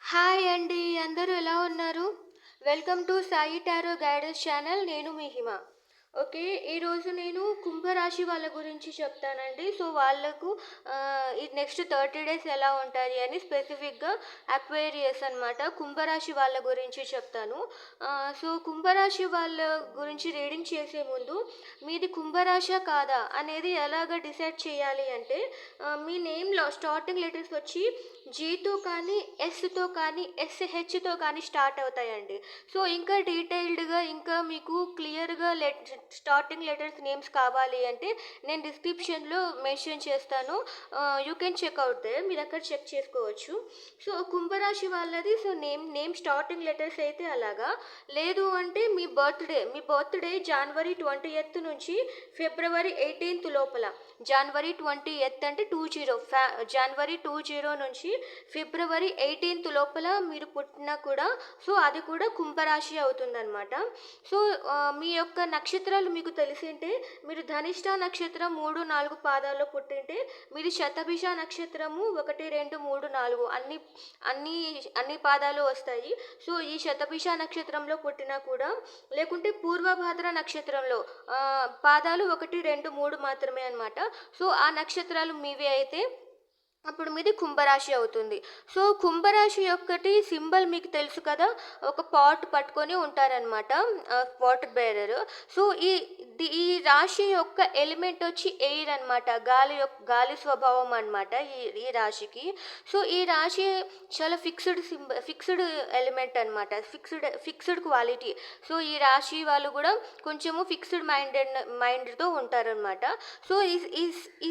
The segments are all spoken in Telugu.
హాయ్ అండి. అందరూ ఎలా ఉన్నారు? Welcome to Sai tarot guidance channel. నేను మీ హిమ. ఓకే. ఈరోజు నేను కుంభరాశి వాళ్ళ గురించి చెప్తానండి. సో, వాళ్ళకు ఈ నెక్స్ట్ 30 డేస్ ఎలా ఉంటాయి అని స్పెసిఫిక్‌గా అక్వేరియస్ అనమాట. కుంభరాశి వాళ్ళ గురించి చెప్తాను. సో, కుంభరాశి వాళ్ళ గురించి రీడింగ్ చేసే ముందు మీది కుంభరాశా కాదా అనేది ఎలాగ డిసైడ్ చేయాలి అంటే మీ నేమ్‌లో స్టార్టింగ్ లెటర్స్ వచ్చి జీతో కానీ, ఎస్‌తో కానీ, ఎస్‌హెచ్‌తో కానీ స్టార్ట్ అవుతాయండి. సో, ఇంకా డీటెయిల్డ్‌గా ఇంకా మీకు క్లియర్‌గా స్టార్టింగ్ లెటర్స్ నేమ్స్ కావాలి అంటే నేను డిస్క్రిప్షన్‌లో మెన్షన్ చేస్తాను. You can check out there. మీరక్కడ చెక్ చేసుకోవచ్చు. సో, కుంభరాశి వాళ్ళది సో, నేమ్ స్టార్టింగ్ లెటర్స్ అయితే అలాగా. లేదు అంటే మీ బర్త్‌డే జనవరి 20th నుంచి ఫిబ్రవరి 18th లోపల. జనవరి 20th అంటే 20 జనవరి 20 నుంచి ఫిబ్రవరి 18th లోపల మీరు పుట్టినా కూడా సో అది కూడా కుంభరాశి అవుతుందన్నమాట. సో మీ యొక్క నక్షత్రాలు మీకు తెలిసింటే మీరు ధనిష్ట నక్షత్రం 3, 4 పాదాల్లో పుట్టింటే మీది శతభిష నక్షత్రము 1, 2, 3, 4 అన్ని అన్ని పాదాలు వస్తాయి. సో ఈ శతభిష నక్షత్రంలో పుట్టినా కూడా లేకుంటే పూర్వభాద్ర నక్షత్రంలో పాదాలు 1, 2, 3 మాత్రమే అన్నమాట. సో ఆ నక్షత్రాలు మీవి అయితే అప్పుడు మీది కుంభరాశి అవుతుంది. సో కుంభరాశి యొక్కటి సింబల్ మీకు తెలుసు కదా! ఒక పాట్ పట్టుకొని ఉంటారనమాట. Water bearer. సో ఈ రాశి యొక్క ఎలిమెంట్ వచ్చి ఎయిర్ అనమాట. గాలి స్వభావం అనమాట ఈ రాశికి. సో ఈ రాశి చాలా ఫిక్స్డ్ ఎలిమెంట్ అనమాట. Fixed quality. సో ఈ రాశి వాళ్ళు కూడా కొంచెము ఫిక్స్డ్ మైండ్‌తో ఉంటారనమాట. సో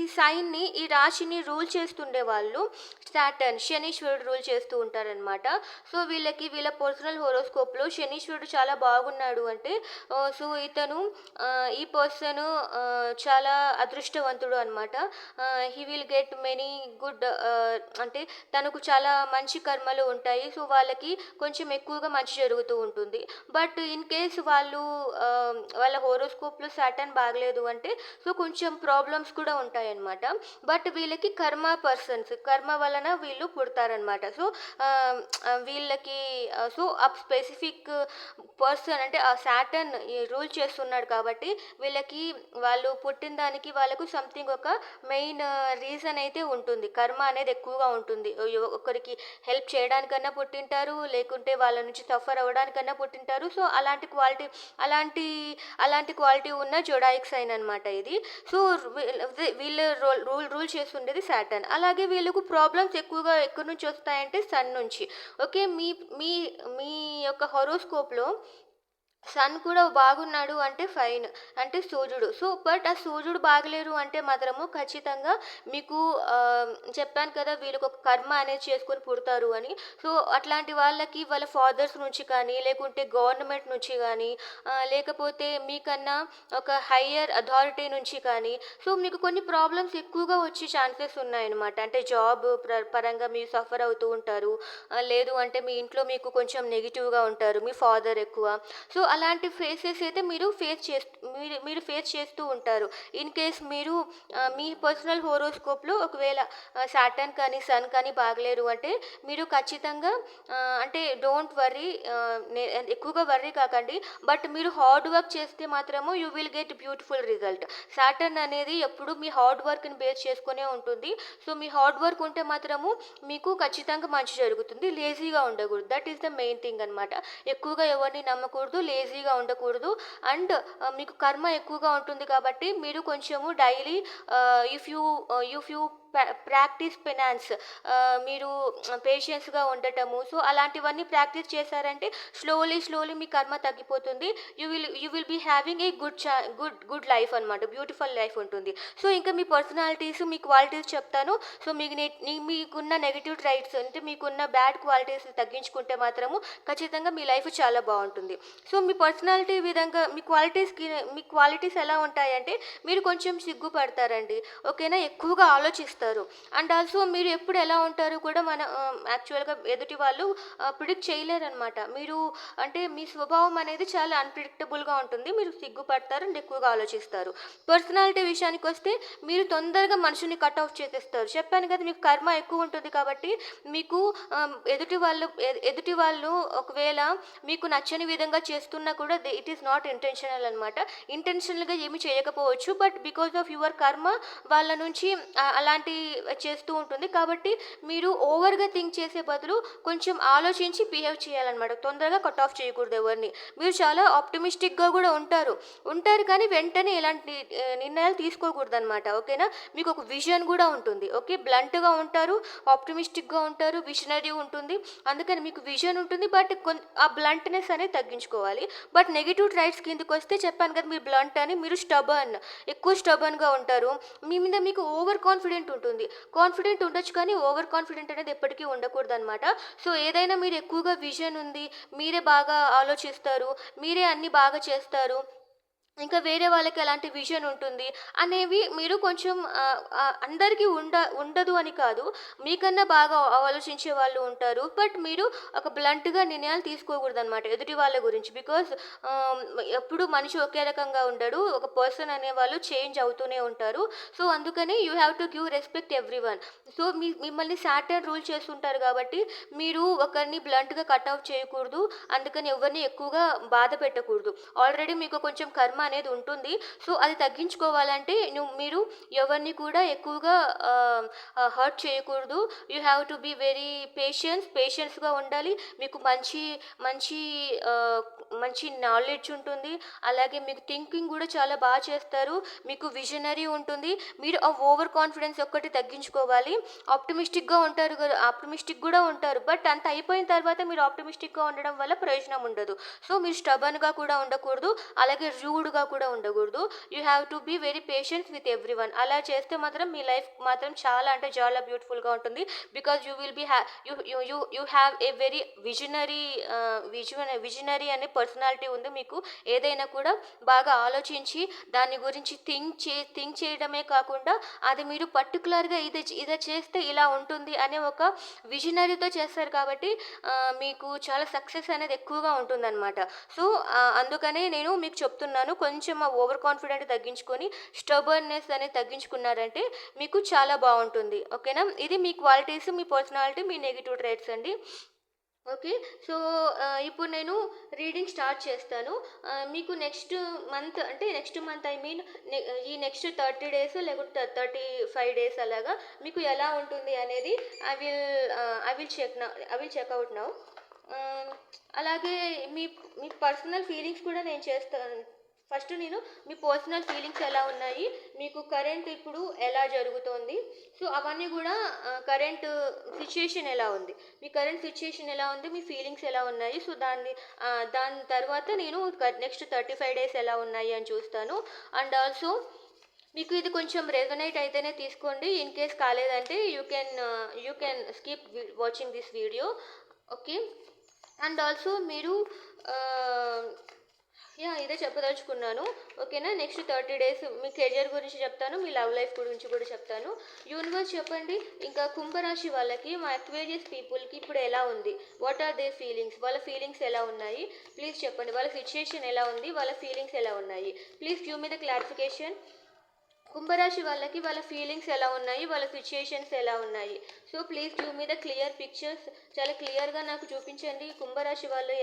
ఈ సైన్‌ని ఈ రాశిని రూల్ చేస్తుండే వాళ్ళు సాటర్న్ శనీశ్వరుడు రూల్ చేస్తూ ఉంటారనమాట. సో వీళ్ళ పర్సనల్ హోరోస్కోప్లో శనీశ్వరుడు చాలా బాగున్నాడు అంటే సో ఇతను ఈ పర్సన్ చాలా అదృష్టవంతుడు అనమాట. He will get many good అంటే తనకు చాలా మంచి కర్మలు ఉంటాయి. సో వాళ్ళకి కొంచెం ఎక్కువగా మంచి జరుగుతూ ఉంటుంది. బట్ ఇన్ కేస్ వాళ్ళ హోరోస్కోప్లో సాటర్న్ బాగలేదు అంటే సో కొంచెం ప్రాబ్లమ్స్ కూడా ఉంటాయన్నమాట. బట్ వీళ్ళకి కర్మ వలన వీళ్ళు పుడతారనమాట. సో వీళ్ళకి సో ఆ స్పెసిఫిక్ పర్సన్ అంటే ఆ సాటర్న్ రూల్ చేస్తున్నాడు కాబట్టి వీళ్ళకి వాళ్ళు పుట్టిన దానికి వాళ్ళకు సంథింగ్ ఒక మెయిన్ రీజన్ అయితే ఉంటుంది. కర్మ అనేది ఎక్కువగా ఉంటుంది. ఒకరికి హెల్ప్ చేయడానికన్నా పుట్టింటారు, లేకుంటే వాళ్ళ నుంచి సఫర్ అవ్వడానికన్నా పుట్టింటారు. సో అలాంటి క్వాలిటీ ఉన్న జొడాయిక్ సైన్ అనమాట ఇది. సో వీళ్ళు రూల్ చేస్తుండేది సాటర్న్. అలాగే వీళ్ళకు ప్రాబ్లమ్స్ ఎక్కువగా ఎక్కడి నుంచి వస్తాయంటే సన్ నుంచి. ఓకే. మీ మీ మీ యొక్క హొరోస్కోప్లో సన్ కూడా బాగున్నాడు అంటే ఫైన్. అంటే సూర్యుడు. సో బట్ ఆ సూర్యుడు బాగలేరు అంటే మాత్రము ఖచ్చితంగా మీకు చెప్పాను కదా వీళ్ళకి ఒక కర్మ అనేది చేసుకొని పుడతారు అని. సో అట్లాంటి వాళ్ళకి వాళ్ళ ఫాదర్స్ నుంచి కానీ లేకుంటే గవర్నమెంట్ నుంచి కానీ లేకపోతే మీకన్నా ఒక హయ్యర్ అథారిటీ నుంచి కానీ సో మీకు కొన్ని ప్రాబ్లమ్స్ ఎక్కువగా వచ్చే ఛాన్సెస్ ఉన్నాయన్నమాట. అంటే జాబ్ పరంగా మీరు సఫర్ అవుతూ ఉంటారు. లేదు అంటే మీ ఇంట్లో మీకు కొంచెం నెగిటివ్గా ఉంటారు. మీ ఫాదర్ ఎక్కువ. సో అలాంటి ఫేసెస్ అయితే మీరు ఫేస్ చేస్తూ ఉంటారు. ఇన్ కేస్ మీరు మీ పర్సనల్ హోరోస్కోప్లో ఒకవేళ సాటర్న్ కానీ సన్ కానీ బాగలేరు అంటే మీరు ఖచ్చితంగా అంటే డోంట్ వర్రీ, ఎక్కువగా వర్రీ కాకండి. బట్ మీరు హార్డ్ వర్క్ చేస్తే మాత్రము you will get beautiful result. Saturn అనేది ఎప్పుడు మీ హార్డ్ వర్క్ని బేస్ చేసుకునే ఉంటుంది. సో మీ హార్డ్ వర్క్ ఉంటే మాత్రము మీకు ఖచ్చితంగా మంచి జరుగుతుంది. లేజీగా ఉండకూడదు. That is the main thing అనమాట. ఎక్కువగా ఎవరిని నమ్మకూడదు, లేజీగా ఉండకూడదు. అండ్ మీకు కర్మ ఎక్కువగా ఉంటుంది కాబట్టి మీరు కొంచెము డైలీ ఇఫ్ యూ ప్రాక్టీస్ పెనాన్స్, మీరు పేషెన్స్గా ఉండటము. సో అలాంటివన్నీ ప్రాక్టీస్ చేశారంటే స్లోలీ మీ కర్మ తగ్గిపోతుంది. You will be having a good life అనమాట. బ్యూటిఫుల్ లైఫ్ ఉంటుంది. సో ఇంకా మీ పర్సనాలిటీస్ మీ క్వాలిటీస్ చెప్తాను. సో మీకున్న నెగిటివ్ ట్రైట్స్ అంటే మీకున్న బ్యాడ్ క్వాలిటీస్ తగ్గించుకుంటే మాత్రము ఖచ్చితంగా మీ లైఫ్ చాలా బాగుంటుంది. సో మీ పర్సనాలిటీ విధంగా మీ క్వాలిటీస్ ఎలా ఉంటాయంటే మీరు కొంచెం సిగ్గుపడతారండి. ఓకేనా. ఎక్కువగా ఆలోచిస్తారు. చేస్తారు. అండ్ ఆల్సో మీరు ఎప్పుడు ఎలా ఉంటారో కూడా యాక్చువల్‌గా ఎదుటి వాళ్ళు ప్రిడిక్ట్ చేయలేరనమాట. మీరు అంటే మీ స్వభావం అనేది చాలా అన్‌ప్రిడిక్టబుల్‌గా ఉంటుంది. మీరు సిగ్గుపడతారు అండ్ ఎక్కువగా ఆలోచిస్తారు. పర్సనాలిటీ విషయానికొస్తే మీరు తొందరగా మనుషుల్ని కట్ ఆఫ్ చేసేస్తారు. చెప్పాను కదా! మీకు కర్మ ఎక్కువ ఉంటుంది కాబట్టి మీకు ఎదుటి వాళ్ళు ఒకవేళ మీకు నచ్చని విధంగా చేస్తున్నా కూడా ఇట్ ఈస్ నాట్ ఇంటెన్షనల్ అనమాట. ఇంటెన్షనల్‌గా ఏమి చేయకపోవచ్చు. బట్ బికాస్ ఆఫ్ యువర్ కర్మ వాళ్ళ నుంచి అలాంటి చేస్తూ ఉంటుంది. కాబట్టి మీరు ఓవర్‌గా థింక్ చేసే బదులు కొంచెం ఆలోచించి బిహేవ్ చేయాలనమాట. తొందరగా కట్ ఆఫ్ చేయకూడదు ఎవరిని. మీరు చాలా ఆప్టిమిస్టిక్‌గా కూడా ఉంటారు కానీ వెంటనే ఇలాంటి నిర్ణయాలు తీసుకోకూడదనమాట. ఓకేనా? మీకు ఒక విజన్ కూడా ఉంటుంది. ఓకే. బ్లంట్‌గా ఉంటారు, ఆప్టిమిస్టిక్‌గా ఉంటారు, విషనరీ ఉంటుంది. అందుకని మీకు విజన్ ఉంటుంది. బట్ ఆ బ్లంట్‌నెస్ అనేది తగ్గించుకోవాలి. బట్ నెగెటివ్ ట్రైట్స్ కిందకొస్తే చెప్పాను కదా! మీరు బ్లంట్ అని, మీరు ఎక్కువ స్టబర్న్‌గా ఉంటారు. మీ మీద మీకు ఓవర్ కాన్ఫిడెంట్ ఉంటుంది. కాన్ఫిడెంట్ ఉండొచ్చు కానీ ఓవర్ కాన్ఫిడెంట్ అనేది ఎప్పటికీ ఉండకూడదనమాట. సో ఏదైనా మీరు ఎక్కువగా విజన్ ఉంది, మీరే బాగా ఆలోచిస్తారు, మీరే అన్నీ బాగా చేస్తారు, ఇంకా వేరే వాళ్ళకి ఎలాంటి విజన్ ఉంటుంది అనేవి మీరు కొంచెం అందరికీ ఉండదు అని కాదు. మీకన్నా బాగా ఆలోచించే వాళ్ళు ఉంటారు. బట్ మీరు ఒక బ్లంట్‌గా నిర్ణయాలు తీసుకోకూడదనమాట ఎదుటి వాళ్ళ గురించి. బికాజ్ ఎప్పుడు మనిషి ఒకే రకంగా ఉండడు. ఒక పర్సన్ అనేవాళ్ళు చేంజ్ అవుతూనే ఉంటారు. సో, అందుకని you have to give respect everyone. So, మిమ్మల్ని సాటర్న్ రూల్ చేస్తుంటారు కాబట్టి మీరు ఒకరిని బ్లంట్‌గా కట్ ఆఫ్ చేయకూడదు. అందుకని ఎవరిని ఎక్కువగా బాధ పెట్టకూడదు. ఆల్రెడీ మీకు కొంచెం కర్మ అనేది ఉంటుంది. సో, అది తగ్గించుకోవాలంటే మీరు ఎవరిని కూడా ఎక్కువగా హర్ట్ చేయకూడదు. You have to be very పేషెన్స్‌గా ఉండాలి. మీకు మంచి మంచి నాలెడ్జ్ ఉంటుంది. అలాగే మీకు థింకింగ్ కూడా చాలా బాగా చేస్తారు. మీకు విజనరీ ఉంటుంది. మీరు ఆ ఓవర్ కాన్ఫిడెన్స్ ఒక్కటి తగ్గించుకోవాలి. ఆప్టిమిస్టిక్ కూడా ఉంటారు. బట్ అంత అయిపోయిన తర్వాత మీరు ఆప్టిమిస్టిక్‌గా ఉండడం వల్ల ప్రయోజనం ఉండదు. సో, మీరు స్టబర్న్‌గా కూడా ఉండకూడదు. అలాగే రూడ్‌గా కూడా ఉండకూడదు. You have to be very patient with everyone. అలా చేస్తే మాత్రం మీ లైఫ్ మాత్రం చాలా అంటే చాలా బ్యూటిఫుల్‌గా ఉంటుంది. Because you will be you have a very visionary అనే పర్సనాలిటీ ఉంది మీకు. ఏదైనా కూడా బాగా ఆలోచించి దాని గురించి థింక్ చేయడమే కాకుండా అది మీరు పర్టికులర్‌గా ఇది చేస్తే ఇలా ఉంటుంది అనే ఒక విజనరీతో చేస్తారు కాబట్టి మీకు చాలా సక్సెస్ అనేది ఎక్కువగా ఉంటుందన్నమాట. సో, అందుకనే నేను మీకు చెప్తున్నాను. కొంచెం ఆ ఓవర్ కాన్ఫిడెంట్ తగ్గించుకొని స్టబర్న్‌నెస్ అనేది తగ్గించుకున్నారంటే మీకు చాలా బావుంటుంది. ఓకేనా? ఇది మీ క్వాలిటీస్, మీ పర్సనాలిటీ, మీ నెగెటివ్ ట్రైట్స్ అండి. ఓకే. సో, ఇప్పుడు నేను రీడింగ్ స్టార్ట్ చేస్తాను. మీకు నెక్స్ట్ మంత్ ఐ మీన్ ఈ నెక్స్ట్ 30 డేస్ లేకుంటే 35 డేస్ అలాగా మీకు ఎలా ఉంటుంది అనేది I will check out now. అలాగే మీ మీ పర్సనల్ ఫీలింగ్స్ కూడా నేను చేస్తాను. ఫస్ట్ నేను మీ పర్సనల్ ఫీలింగ్స్ ఎలా ఉన్నాయి, మీకు కరెంట్ ఇప్పుడు ఎలా జరుగుతోంది, సో అవన్నీ కూడా కరెంట్ సిచ్యుయేషన్ ఎలా ఉంది, మీ కరెంట్ సిచ్యుయేషన్ ఎలా ఉంది, మీ ఫీలింగ్స్ ఎలా ఉన్నాయి, సో దాని తర్వాత నేను నెక్స్ట్ 35 డేస్ ఎలా ఉన్నాయి అని చూస్తాను. అండ్ ఆల్సో మీకు ఇది కొంచెం రెజొనేట్ అయితేనే తీసుకోండి. ఇన్ కేస్ కాలేదంటే you can skip watching this video. Okay. And also మీరు ఇదే చెప్పదలుచుకున్నాను. ఓకేనా? నెక్స్ట్ 30 డేస్ మీ కెరియర్ గురించి చెప్తాను, మీ లవ్ లైఫ్ గురించి కూడా చెప్తాను. యూనివర్స్ చెప్పండి, ఇంకా కుంభరాశి వాళ్ళకి, మా అక్వేరియస్ పీపుల్కి ఇప్పుడు ఎలా ఉంది, వాట్ ఆర్ దేర్ ఫీలింగ్స్, వాళ్ళ ఫీలింగ్స్ ఎలా ఉన్నాయి ప్లీజ్ చెప్పండి. వాళ్ళ సిచ్యుయేషన్ ఎలా ఉంది, వాళ్ళ ఫీలింగ్స్ ఎలా ఉన్నాయి, please give me the clarification. కుంభరాశి వాళ్ళకి వాళ్ళ ఫీలింగ్స్ ఎలా ఉన్నాయి, వాళ్ళ సిచ్యుయేషన్స్ ఎలా ఉన్నాయి, so please give me the clear pictures. చాలా క్లియర్గా నాకు చూపించండి. కుంభరాశి వాళ్ళు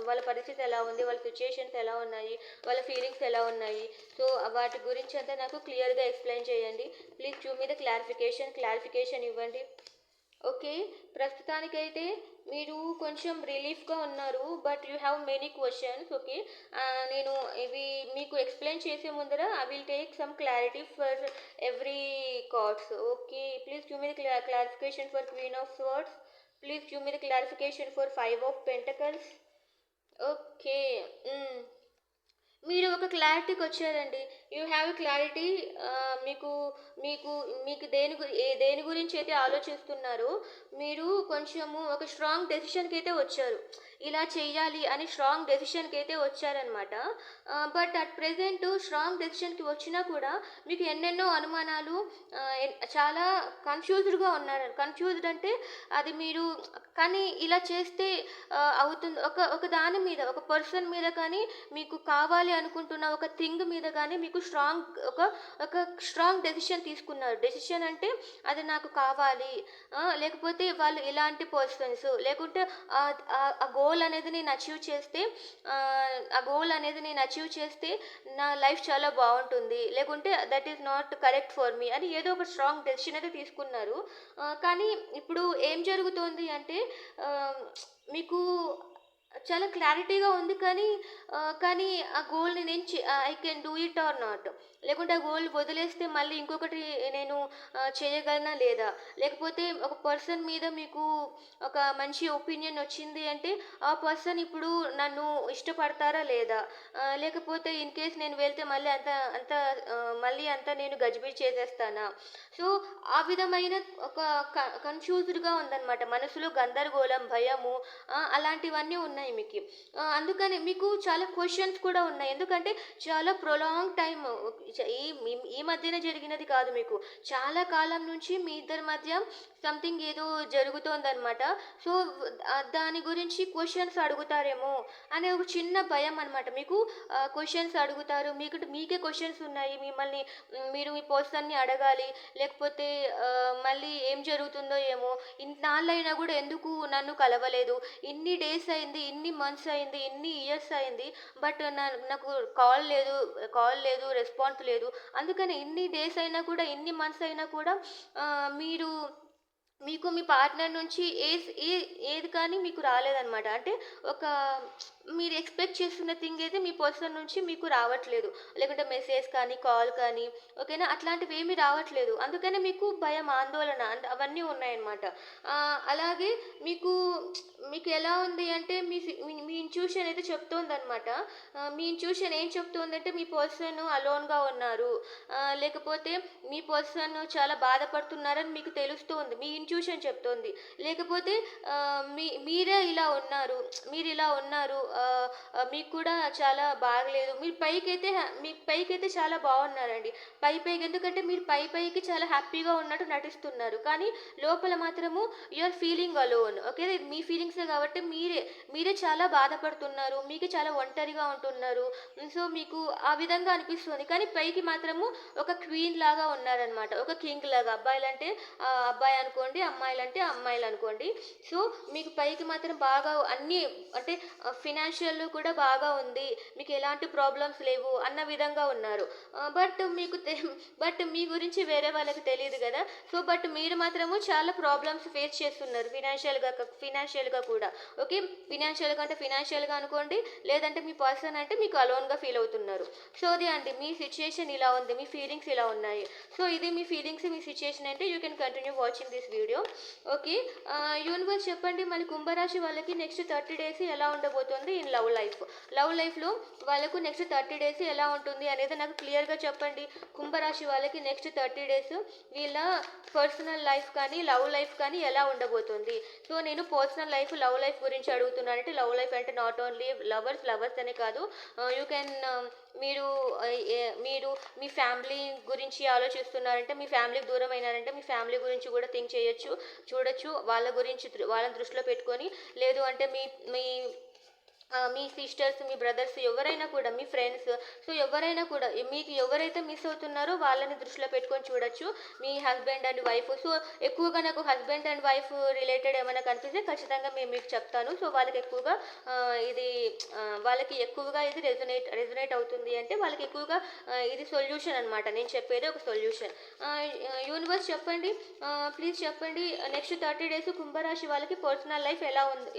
వాళ్ళ పరిస్థితి ఎలా ఉంది, వాళ్ళ సిచ్యుయేషన్స్ ఎలా ఉన్నాయి, వాళ్ళ ఫీలింగ్స్ ఎలా ఉన్నాయి, సో వాటి గురించి అంతా నాకు క్లియర్గా ఎక్స్ప్లెయిన్ చేయండి. Please give me the clarification ఇవ్వండి. ఓకే. ప్రస్తుతానికైతే మీరు కొంచెం రిలీఫ్గా ఉన్నారు. But you have many questions. Okay. నేను ఇవి మీకు ఎక్స్ప్లెయిన్ చేసే ముందర I will take some clarity for every cards. Okay. Please give me the clarification for queen of swords. Please give me the clarification for 5 of pentacles. Okay. మీరు ఒక క్లారిటీకి వచ్చారండి. You have clarity. మీకు మీకు మీకు దేని గురించి అయితే ఆలోచిస్తున్నారో మీరు కొంచెము ఒక స్ట్రాంగ్ డెసిషన్కి అయితే వచ్చారు. ఇలా చెయ్యాలి అని స్ట్రాంగ్ డెసిషన్కి అయితే వచ్చారనమాట. బట్ అట్ ప్రెజెంట్ స్ట్రాంగ్ డెసిషన్కి వచ్చినా కూడా మీకు ఎన్నెన్నో అనుమానాలు, చాలా కన్ఫ్యూజ్డ్గా ఉన్నారు. కన్ఫ్యూజ్డ్ అంటే అది మీరు, కానీ ఇలా చేస్తే అవుతుంది, ఒక ఒక దాని మీద, ఒక పర్సన్ మీద కానీ, మీకు కావాలి అనుకుంటున్న ఒక థింగ్ మీద కానీ మీకు ఒక ఒక స్ట్రాంగ్ డెసిషన్ తీసుకున్నారు. డెసిషన్ అంటే అది నాకు కావాలి, లేకపోతే వాళ్ళు ఇలాంటి పర్సన్స్, లేకుంటే ఆ గోల్ అనేది నేను అచీవ్ చేస్తే, ఆ గోల్ అనేది నేను అచీవ్ చేస్తే నా లైఫ్ చాలా బాగుంటుంది, లేకుంటే that is not correct for me అని ఏదో ఒక స్ట్రాంగ్ డెసిషన్ అయితే తీసుకున్నారు. కానీ ఇప్పుడు ఏం జరుగుతోంది అంటే, మీకు చాలా క్లారిటీగా ఉంది, కానీ ఆ గోల్‌ని నేను I can do it or not, లేకుంటే ఆ గోల్ వదిలేస్తే మళ్ళీ ఇంకొకటి నేను చేయగలనా లేదా? లేకపోతే ఒక పర్సన్ మీద మీకు ఒక మంచి ఒపీనియన్ వచ్చింది అంటే, ఆ పర్సన్ ఇప్పుడు నన్ను ఇష్టపడతారా లేదా? లేకపోతే ఇన్ కేస్ నేను వెళ్తే మళ్ళీ మళ్ళీ అంతా నేను గజిబిజి చేసేస్తానా? సో, ఆ విధమైన ఒక కన్‌ఫ్యూజ్డ్‌గా ఉందనమాట. మనసులో గందరగోళం, భయము, అలాంటివన్నీ ఉన్నాయి మీకి. అందుకని మీకు చాలా క్వెషన్స్ కూడా ఉన్నాయి. ఎందుకంటే చాలా ప్రొలాంగ్ టైమ్, ఈ ఈ మధ్యనే జరిగినది కాదు మీకు. చాలా కాలం నుంచి మీ ఇద్దరి మధ్య సంథింగ్ ఏదో జరుగుతోందనమాట. సో, దాని గురించి క్వెషన్స్ అడుగుతారేమో అనే ఒక చిన్న భయం అనమాట. మీకు క్వెషన్స్ అడుగుతారు. మీకే క్వెషన్స్ ఉన్నాయి. మీరు మీ పర్సన్‌ని అడగాలి. లేకపోతే మళ్ళీ ఏం జరుగుతుందో ఏమో, ఇన్నాళ్ళైనా కూడా ఎందుకు నన్ను కలవలేదు? ఇన్ని డేస్ అయింది, ఇన్ని మంత్స్ అయింది, ఇన్ని ఇయర్స్ అయింది, బట్ నాకు కాల్ లేదు, రెస్పాన్స్ లేదు. అందుకని ఇన్ని డేస్ అయినా కూడా, ఇన్ని మంత్స్ అయినా కూడా మీరు, మీకు మీ పార్ట్నర్ నుంచి ఏది కానీ మీకు రాలేదనమాట. అంటే ఒక మీరు ఎక్స్‌పెక్ట్ చేస్తున్న థింగ్ అయితే మీ పర్సన్ నుంచి మీకు రావట్లేదు. లేకుంటే మెసేజ్ కానీ, కాల్ కానీ, ఓకేనా? అట్లాంటివేమీ రావట్లేదు. అందుకనే మీకు భయం, ఆందోళన అవన్నీ ఉన్నాయన్నమాట. అలాగే మీకు మీకు ఎలా ఉంది అంటే, మీ ఇంట్యూషన్ అయితే చెప్తోందనమాట. మీ ఇంట్యూషన్ ఏం చెప్తోందంటే, మీ పర్సన్ అలోన్‌గా ఉన్నారు, లేకపోతే మీ పర్సన్ చాలా బాధపడుతున్నారని మీకు తెలుస్తోంది. మీ ఇంట్యూషన్ చెప్తోంది. లేకపోతే మీరే ఇలా ఉన్నారు, మీరిలా ఉన్నారు, మీకు కూడా చాలా బాగలేదు. మీ పైకైతే చాలా బాగున్నారండి. పైకి, ఎందుకంటే మీరు పైకి చాలా హ్యాపీగా ఉన్నట్టు నటిస్తున్నారు. కానీ లోపల మాత్రము you are feeling alone. Okay, ఇది మీ ఫీలింగ్సే కాబట్టి మీరే చాలా బాధపడుతున్నారు. మీకే చాలా ఒంటరిగా ఉంటున్నారు. సో, మీకు ఆ విధంగా అనిపిస్తుంది. కానీ పైకి మాత్రము ఒక క్వీన్ లాగా ఉన్నారనమాట. ఒక కింగ్ లాగా. అబ్బాయిలంటే అబ్బాయి అనుకోండి, అమ్మాయిలంటే అమ్మాయిలు అనుకోండి. సో, మీకు పైకి మాత్రం బాగా అన్నీ, అంటే ఫినాన్షియల్ కూడా బాగా ఉంది, మీకు ఎలాంటి ప్రాబ్లమ్స్ లేవు అన్న విధంగా ఉన్నారు. బట్ మీ గురించి వేరే వాళ్ళకి తెలియదు కదా. సో, బట్ మీరు మాత్రము చాలా ప్రాబ్లమ్స్ ఫేస్ చేస్తున్నారు ఫినాన్షియల్గా కూడా. ఓకే, ఫినాన్షియల్గా అనుకోండి, లేదంటే మీ పర్సన్ అంటే మీకు అలోన్గా ఫీల్ అవుతున్నారు. సో, అది అండి, మీ సిచ్యుయేషన్ ఇలా ఉంది, మీ ఫీలింగ్స్ ఇలా ఉన్నాయి. సో, ఇది మీ ఫీలింగ్స్, మీ సిచ్యుయేషన్ అంటే you can continue watching this video. Okay, universe చెప్పండి, మన కుంభరాశి వాళ్ళకి నెక్స్ట్ 30 డేస్ ఎలా ఉండబోతుంది ఇన్ లవ్ లైఫ్లో వాళ్ళకు నెక్స్ట్ 30 డేస్ ఎలా ఉంటుంది అనేది నాకు క్లియర్గా చెప్పండి. కుంభరాశి వాళ్ళకి నెక్స్ట్ 30 డేస్ వీళ్ళ పర్సనల్ లైఫ్ కానీ, లవ్ లైఫ్ కానీ ఎలా ఉండబోతుంది. సో, నేను పర్సనల్ లైఫ్, లవ్ లైఫ్ గురించి అడుగుతున్నానంటే, లవ్ లైఫ్ అంటే నాట్ ఓన్లీ లవర్స్ అనే కాదు, యూ కెన్, మీరు మీ ఫ్యామిలీ గురించి ఆలోచిస్తున్నారంటే, మీ ఫ్యామిలీకి దూరం అయినారంటే మీ ఫ్యామిలీ గురించి కూడా థింక్ చూడొచ్చు. వాళ్ళని దృష్టిలో పెట్టుకొని, లేదు అంటే మీ సిస్టర్స్, మీ బ్రదర్స్, ఎవరైనా కూడా, మీ ఫ్రెండ్స్, సో ఎవరైనా కూడా, మీకు ఎవరైతే మిస్ అవుతున్నారో వాళ్ళని దృష్టిలో పెట్టుకొని చూడొచ్చు. మీ హస్బెండ్ అండ్ వైఫ్, సో ఎక్కువగా నాకు హస్బెండ్ అండ్ వైఫ్ రిలేటెడ్ ఏమైనా కనిపిస్తే ఖచ్చితంగా మీకు చెప్తాను. సో వాళ్ళకి ఎక్కువగా ఇది రెజొనేట్ అవుతుంది అంటే వాళ్ళకి ఎక్కువగా ఇది సొల్యూషన్ అనమాట. నేను చెప్పేది ఒక సొల్యూషన్. యూనివర్స్ చెప్పండి, ప్లీజ్ చెప్పండి, నెక్స్ట్ 30 డేస్ కుంభరాశి వాళ్ళకి పర్సనల్ లైఫ్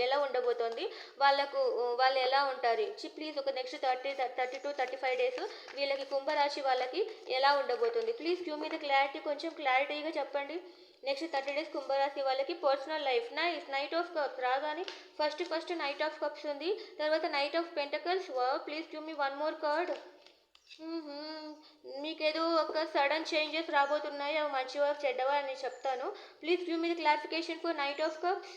ఎలా ఉండబోతోంది, వాళ్ళు ఎలా ఉంటారు. ప్లీజ్ ఒక నెక్స్ట్ 30 to 35 డేస్ వీళ్ళకి కుంభరాశి వాళ్ళకి ఎలా ఉండబోతుంది. Please give me the clarity, కొంచెం క్లారిటీగా చెప్పండి. నెక్స్ట్ 30 డేస్ కుంభరాశి వాళ్ళకి personal life. Knight of cups రాగానే ఫస్ట్ నైట్ ఆఫ్ కప్స్ ఉంది, తర్వాత knight of pentacles. Please give me one more card. మీకేదో ఒక సడన్ చేంజెస్ రాబోతున్నాయి, అవి మంచివా చెడ్డవా అని చెప్తాను. Please give me the clarification for night of cups.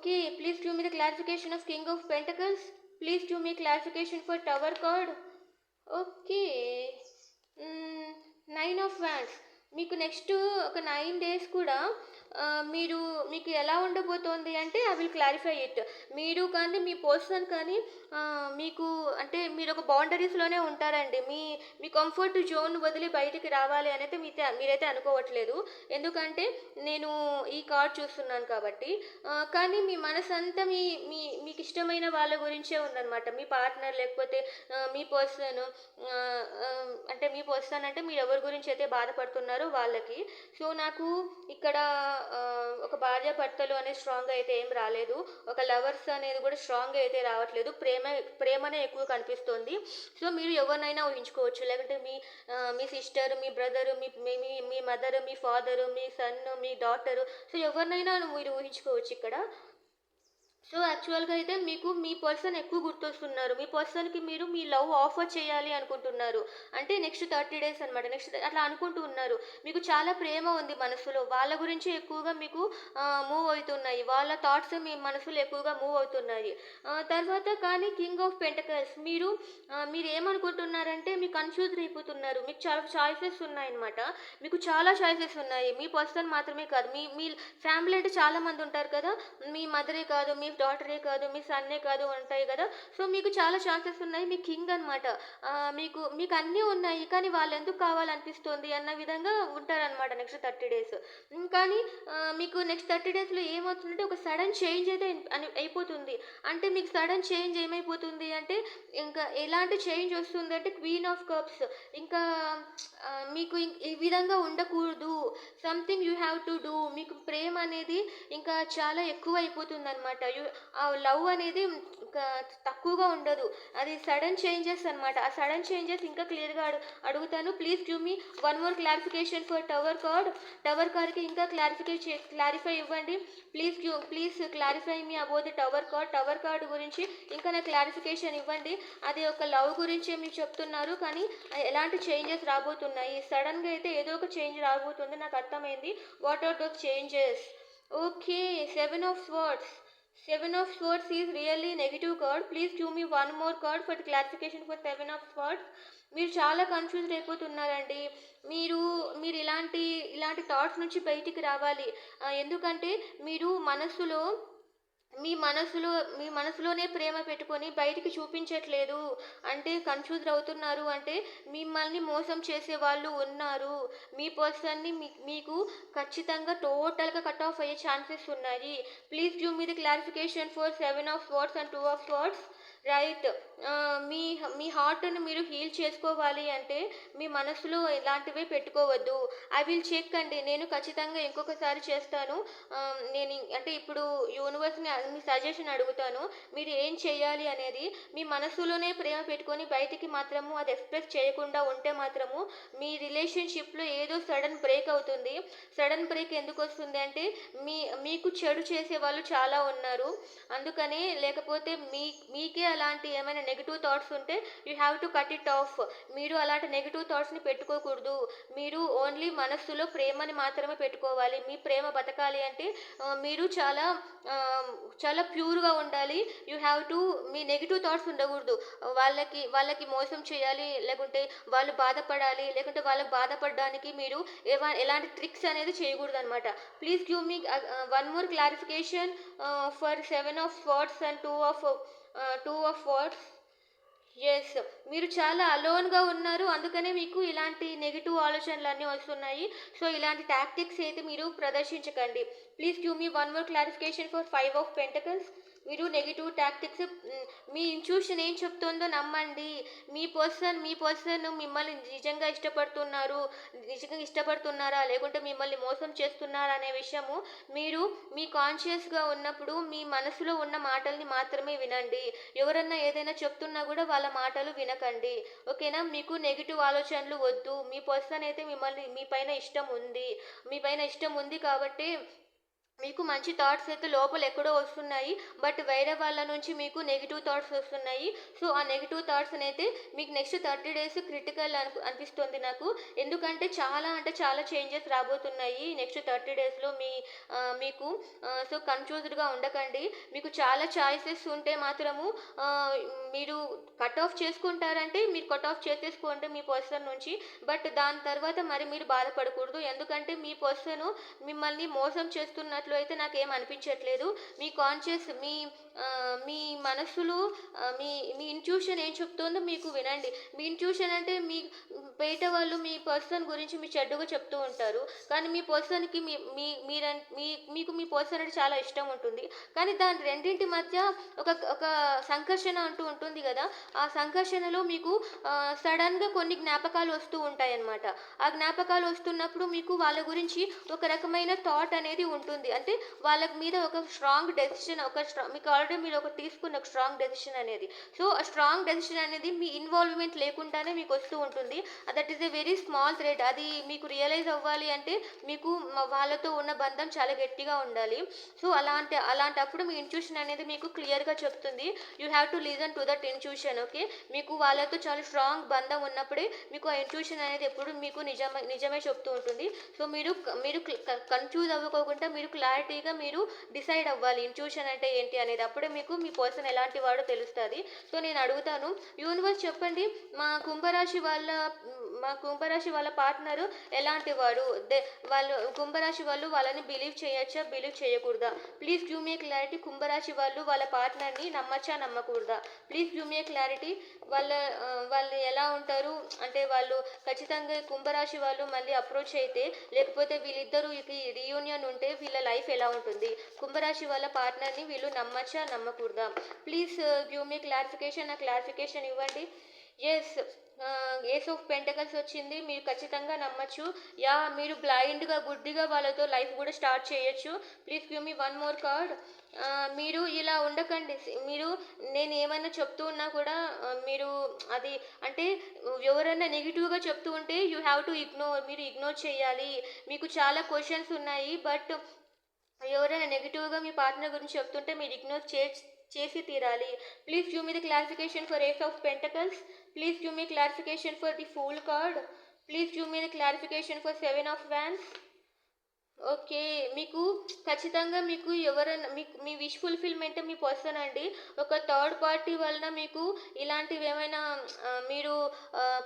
Okay. Please give me the clarification of king of pentacles. Please give me clarification for tower card. Okay. 9 of wands. మీకు నెక్స్ట్ ఒక 9 డేస్ కూడా మీరు మీకు ఎలా ఉండబోతోంది అంటే ఐ విల్ క్లారిఫై ఇట్. మీరు కానీ మీ పర్సన్ కానీ మీకు అంటే మీరు ఒక బౌండరీస్‌లోనే ఉంటారండి. మీ మీ కంఫర్ట్ జోన్ వదిలి బయటికి రావాలి అనేది మీరైతే అనుకోవట్లేదు. ఎందుకంటే నేను ఈ కార్డ్ చూస్తున్నాను కాబట్టి. కానీ మీ మనసంతా మీ మీ మీకిష్టమైన వాళ్ళ గురించే ఉందనమాట. మీ పార్ట్నర్ లేకపోతే మీ పర్సన్ అంటే మీ పర్సన్ అంటే మీరెవరి గురించైతే బాధపడుతున్నారో వాళ్ళకి. సో, నాకు ఇక్కడ ఒక భార్యాభర్తలు అనేది స్ట్రాంగ్‌గా అయితే ఏం రాలేదు. ఒక లవర్స్ అనేది కూడా స్ట్రాంగ్‌గా అయితే రావట్లేదు. ప్రేమనే ఎక్కువ కనిపిస్తోంది. సో, మీరు ఎవరినైనా ఊహించుకోవచ్చు. లేకుంటే మీ సిస్టర్, మీ బ్రదర్, మీ మీ మీ మీ మదర్, మీ ఫాదర్, మీ సన్, మీ డాటర్, సో, ఎవరినైనా మీరు ఊహించుకోవచ్చు ఇక్కడ. సో, యాక్చువల్‌గా అయితే మీకు మీ పర్సన్ ఎక్కువ గుర్తొస్తున్నారు. మీ పర్సన్‌కి మీరు మీ లవ్ ఆఫర్ చేయాలి అనుకుంటున్నారు. అంటే నెక్స్ట్ 30 డేస్ అనమాట. నెక్స్ట్ అట్లా అనుకుంటూ ఉన్నారు. మీకు చాలా ప్రేమ ఉంది మనసులో. వాళ్ళ గురించి ఎక్కువగా మీకు మూవ్ అవుతున్నాయి. వాళ్ళ థాట్స్ మీ మనసులో ఎక్కువగా మూవ్ అవుతున్నాయి. తర్వాత కానీ కింగ్ ఆఫ్ పెంటకల్స్ మీరేమనుకుంటున్నారంటే మీరు కన్‌ఫ్యూజ్డ్ అయిపోతున్నారు. మీకు చాలా చాయిసెస్ ఉన్నాయన్నమాట. మీకు చాలా చాయిసెస్ ఉన్నాయి. మీ పర్సన్ మాత్రమే కాదు. మీ మీ ఫ్యామిలీ అంటే చాలా మంది ఉంటారు కదా! మీ మదరే కాదు, మీ డాటరే కాదు, మీ సన్నే కాదు ఉంటాయి కదా! సో, మీకు చాలా ఛాన్సెస్ ఉన్నాయి. మీ కింగ్ అనమాట. మీకు అన్నీ ఉన్నాయి. కానీ వాళ్ళెందుకు కావాలనిపిస్తోంది అన్న విధంగా ఉంటారనమాట నెక్స్ట్ 30 డేస్. కానీ మీకు నెక్స్ట్ 30 డేస్‌లో ఏమవుతుందంటే ఒక సడెన్ చేంజ్ అయితే అయిపోతుంది. అంటే మీకు సడెన్ చేంజ్ ఏమైపోతుంది అంటే ఇంకా ఎలాంటి చేంజ్ వస్తుందంటే క్వీన్ ఆఫ్ కప్స్. ఇంకా మీకు ఈ విధంగా ఉండకూడదు. Something you have to do. మీకు ప్రేమ అనేది ఇంకా చాలా ఎక్కువ అయిపోతుందనమాట. ఆ లవ్ అనేది ఇంకా తక్కువగా ఉండదు. అది సడన్ చేంజెస్ అనమాట. ఆ సడన్ చేంజెస్ ఇంకా క్లియర్‌గా అడుగుతాను. Please give me one more clarification for tower card. Tower కార్డ్‌కి ఇంకా క్లారిఫై ఇవ్వండి. Please clarify me about the tower card. Tower card గురించి ఇంకా నాకు క్లారిఫికేషన్ ఇవ్వండి. అది ఒక లవ్ గురించే మీరు చెప్తున్నారు. కానీ ఎలాంటి చేంజెస్ రాబోతున్నాయి? సడన్‌గా అయితే ఏదో ఒక చేంజ్ రాబోతుంది. నాకు అర్థమైంది. What are those changes? Okay. 7 of swords. 7 of swords is really negative card. Please give me one more card for the clarification for 7 of swords. మీరు చాలా కన్‌ఫ్యూజ్డ్ అయిపోతున్నారండి. మీరు మీరు ఇలాంటి థాట్స్ నుంచి బయటికి రావాలి. ఎందుకంటే మీరు మీ మనసులోనే ప్రేమ పెట్టుకొని బయటికి చూపించట్లేదు. అంటే కన్‌ఫ్యూజ్డ్ అవుతున్నారు అంటే మిమ్మల్ని మోసం చేసే వాళ్ళు ఉన్నారు. మీ పర్సన్‌ని మీకు ఖచ్చితంగా టోటల్‌గా కట్ ఆఫ్ అయ్యే ఛాన్సెస్ ఉన్నాయి. Please give me the clarification for 7 of swords and 2 of swords. Right. మీ హార్ట్‌ని మీరు హీల్ చేసుకోవాలి అంటే మీ మనసులో ఇలాంటివే పెట్టుకోవద్దు. ఐ విల్ చెక్ అండి. నేను ఖచ్చితంగా ఇంకొకసారి చేస్తాను. అంటే ఇప్పుడు యూనివర్స్‌ని మీ సజెషన్ అడుగుతాను. మీరు ఏం చేయాలి అనేది మీ మనసులోనే ప్రేమ పెట్టుకొని బయటికి మాత్రము అది ఎక్స్‌ప్రెస్ చేయకుండా ఉంటే మాత్రము మీ రిలేషన్‌షిప్‌లో ఏదో సడన్ బ్రేక్ అవుతుంది. సడన్ బ్రేక్ ఎందుకొస్తుంది అంటే మీకు చెడు చేసేవాళ్ళు చాలా ఉన్నారు. అందుకనే లేకపోతే మీకే అలాంటి ఏమైనా నెగెటివ్ థాట్స్ ఉంటే you have to cut it of. మీరు అలాంటి నెగెటివ్ థాట్స్‌ని పెట్టుకోకూడదు. మీరు ఓన్లీ మనస్సులో ప్రేమని మాత్రమే పెట్టుకోవాలి. మీ ప్రేమ బతకాలి అంటే మీరు చాలా ప్యూర్‌గా ఉండాలి. You have to me negative thoughts ఉండకూడదు. వాళ్ళకి మోసం చేయాలి, లేకుంటే వాళ్ళు బాధపడాలి, లేకుంటే వాళ్ళకి బాధపడడానికి మీరు ఎలాంటి ట్రిక్స్ అనేది చేయకూడదనమాట. Please give me one more clarification for 7 of swords and 2 of swords. Yes. మీరు చాలా అలోన్‌గా ఉన్నారు. అందుకనే మీకు ఇలాంటి నెగెటివ్ ఆలోచనలన్నీ వస్తున్నాయి. సో, ఇలాంటి టాక్టిక్స్ అయితే మీరు ప్రదర్శించకండి. Please give me one more clarification for 5 of pentacles. మీరు నెగెటివ్ టాక్టిక్స్ మీ ఇన్‌ట్యూషన్ ఏం చెప్తుందో నమ్మండి. మీ పర్సన్ మిమ్మల్ని నిజంగా ఇష్టపడుతున్నారా? లేకుంటే మిమ్మల్ని మోసం చేస్తున్నారా అనే విషయము మీరు మీ కాన్షియస్‌గా ఉన్నప్పుడు మీ మనసులో ఉన్న మాటల్ని మాత్రమే వినండి. ఎవరన్నా ఏదైనా చెప్తున్నా కూడా వాళ్ళ మాటలు వినకండి. ఓకేనా? మీకు నెగెటివ్ ఆలోచనలు వద్దు. మీ పర్సన్ అయితే మీ పైన ఇష్టం ఉంది కాబట్టి మీకు మంచి థాట్స్ అయితే లోపల ఎక్కడో వస్తున్నాయి. బట్ వేరే వాళ్ళ నుంచి మీకు నెగెటివ్ థాట్స్ వస్తున్నాయి. సో, ఆ నెగెటివ్ థాట్స్‌ని అయితే మీకు నెక్స్ట్ 30 డేస్ క్రిటికల్ అనిపిస్తుంది నాకు. ఎందుకంటే చాలా అంటే చాలా చేంజెస్ రాబోతున్నాయి నెక్స్ట్ 30 డేస్‌లో మీకు. సో, కన్‌ఫ్యూజ్డ్‌గా ఉండకండి. మీకు చాలా చాయిసెస్ ఉంటే మాత్రము ఆహ్, మీరు కట్ ఆఫ్ చేసుకుంటారంటే మీరు కట్ ఆఫ్ చేసేసుకోండి మీ పర్సన్ నుంచి. బట్ దాని తర్వాత మరి మీరు బాధపడకూడదు. ఎందుకంటే మీ పర్సను మిమ్మల్ని మోసం చేస్తున్నట్లు అయితే నాకేం అనిపించట్లేదు. మీ కాన్షియస్ మీ మనస్సులో మీ మీ ఇంట్యూషన్ ఏం చెప్తుందో మీకు వినండి. మీ ఇంట్యూషన్ అంటే బయట వాళ్ళు మీ పర్సన్ గురించి మీ చెడ్డగా చెప్తూ ఉంటారు. కానీ మీ పర్సన్‌కి మీ మీ మీరన్ మీ మీకు మీ పర్సన్ అంటే చాలా ఇష్టం ఉంటుంది. కానీ దాని రెండింటి మధ్య ఒక ఒక సంఘర్షణ అంటూ ఉంటుంది గదా! ఆ సంఘర్షణలో మీకు సడెన్‌గా కొన్ని జ్ఞాపకాలు వస్తూ ఉంటాయన్నమాట. ఆ జ్ఞాపకాలు వస్తున్నప్పుడు మీకు వాళ్ళ గురించి ఒక రకమైన థాట్ అనేది ఉంటుంది. అంటే వాళ్ళ మీద ఒక స్ట్రాంగ్ డెసిషన్ మీకు ఆల్రెడీ మీరు ఒకటి తీసుకున్న ఒక స్ట్రాంగ్ డెసిషన్ అనేది. సో, ఆ స్ట్రాంగ్ డెసిషన్ అనేది మీ ఇన్వాల్వ్‌మెంట్ లేకుండానే మీకు వస్తూ ఉంటుంది. That is a very small thread. అది మీకు రియలైజ్ అవ్వాలి అంటే మీకు వాళ్ళతో ఉన్న బంధం చాలా గట్టిగా ఉండాలి. సో, అలాంటప్పుడు మీ ఇంట్యూషన్ అనేది మీకు క్లియర్‌గా చెప్తుంది. You have to listen to that intuition. Okay. మీకు వాళ్ళతో చాలా స్ట్రాంగ్ బంధం ఉన్నప్పుడే మీకు ఆ ఇంట్యూషన్ అనేది ఎప్పుడు మీకు నిజమే చెప్తూ ఉంటుంది. సో, మీరు కన్‌ఫ్యూజ్ అవ్వకోకుండా మీరు క్లారిటీగా మీరు డిసైడ్ అవ్వాలి ఇంట్యూషన్ అంటే ఏంటి అనేది. అప్పుడే మీకు మీ పర్సన్ ఎలాంటి వాడో తెలుస్తది. సో, నేను అడుగుతాను, యూనివర్స్ చెప్పండి, మా కుంభరాశి వాళ్ళ పార్ట్నరు ఎలాంటి వాడు? కుంభరాశి వాళ్ళు వాళ్ళని బిలీవ్ చేయొచ్చా? బిలీవ్ చేయకూడదా? Please give me clarity. కుంభరాశి వాళ్ళు వాళ్ళ పార్ట్నర్‌ని నమ్మచ్చా? నమ్మకూడదా? Please give me clarity. వాళ్ళు ఎలా ఉంటారు? అంటే వాళ్ళు ఖచ్చితంగా కుంభరాశి వాళ్ళు మళ్ళీ అప్రోచ్ అయితే, లేకపోతే వీళ్ళిద్దరూకి రీయూనియన్ ఉంటే వీళ్ళ లైఫ్ ఎలా ఉంటుంది? కుంభరాశి వాళ్ళ పార్ట్నర్‌ని వీళ్ళు నమ్మచ్చా? నమ్మకూడదా? Please give me clarification. నాకు క్లారిఫికేషన్ ఇవ్వండి. యెస్. ఏస్ ఆఫ్ పెంటకల్స్ వచ్చింది. మీరు ఖచ్చితంగా నమ్మచ్చు. యాహ్! మీరు బ్లైండ్‌గా, గుడ్డిగా వాళ్ళతో లైఫ్ కూడా స్టార్ట్ చేయొచ్చు. Please give me one more card. మీరు ఇలా ఉండకండి. మీరు నేనేమైనా చెప్తూ ఉన్నా కూడా మీరు అది అంటే ఎవరైనా నెగెటివ్‌గా చెప్తూ ఉంటే యూ హ్యావ్ టు ఇగ్నోర్. మీరు ఇగ్నోర్ చేయాలి. మీకు చాలా క్వెషన్స్ ఉన్నాయి. బట్ ఎవరైనా నెగెటివ్‌గా మీ పార్ట్నర్ గురించి చెప్తుంటే మీరు ఇగ్నోర్ చేసి తీరాలి. Please give me the clarification for ace of pentacles. Please give me clarification for the fool card. Please give me the clarification for 7 of wands. Okay. మీకు ఖచ్చితంగా మీకు ఎవరైనా మీ విష్ ఫుల్‌ఫిల్‌మెంట్ మీ పర్సన్ అండి. ఒక థర్డ్ పార్టీ వలన మీకు ఇలాంటివేమైనా మీరు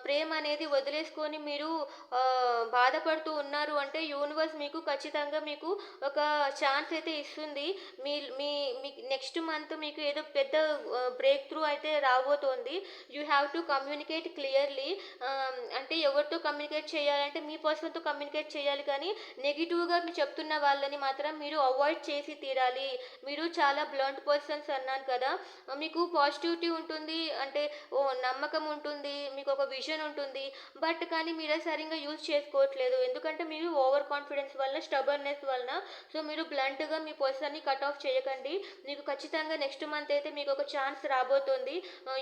ప్రేమ అనేది వదిలేసుకొని మీరు బాధపడుతూ ఉన్నారు అంటే యూనివర్స్ మీకు ఖచ్చితంగా మీకు ఒక ఛాన్స్ అయితే ఇస్తుంది. మీ మీ మీకు నెక్స్ట్ మంత్ మీకు ఏదో పెద్ద బ్రేక్ త్రూ అయితే రాబోతోంది. You have to communicate clearly. అంటే ఎవరితో కమ్యూనికేట్ చేయాలంటే మీ పర్సన్‌తో కమ్యూనికేట్ చేయాలి కానీ నెగెటివ్‌గా మీరు చెప్తున్న వాళ్ళని మాత్రం మీరు అవాయిడ్ చేసి తీరాలి. మీరు చాలా బ్లంట్ పర్సన్స్ అన్నాను కదా! మీకు పాజిటివిటీ ఉంటుంది. అంటే నమ్మకం ఉంటుంది. మీకు ఒక విజన్ ఉంటుంది. బట్ కానీ మీరు సరిగ్గా యూజ్ చేసుకోవట్లేదు. ఎందుకంటే మీరు ఓవర్ కాన్ఫిడెన్స్ వలన, స్టబర్నెస్ వలన. సో, మీరు బ్లంట్‌గా మీ పర్సన్‌ని కట్ ఆఫ్ చేయకండి. మీకు ఖచ్చితంగా నెక్స్ట్ మంత్ అయితే మీకు ఒక ఛాన్స్ రాబోతోంది.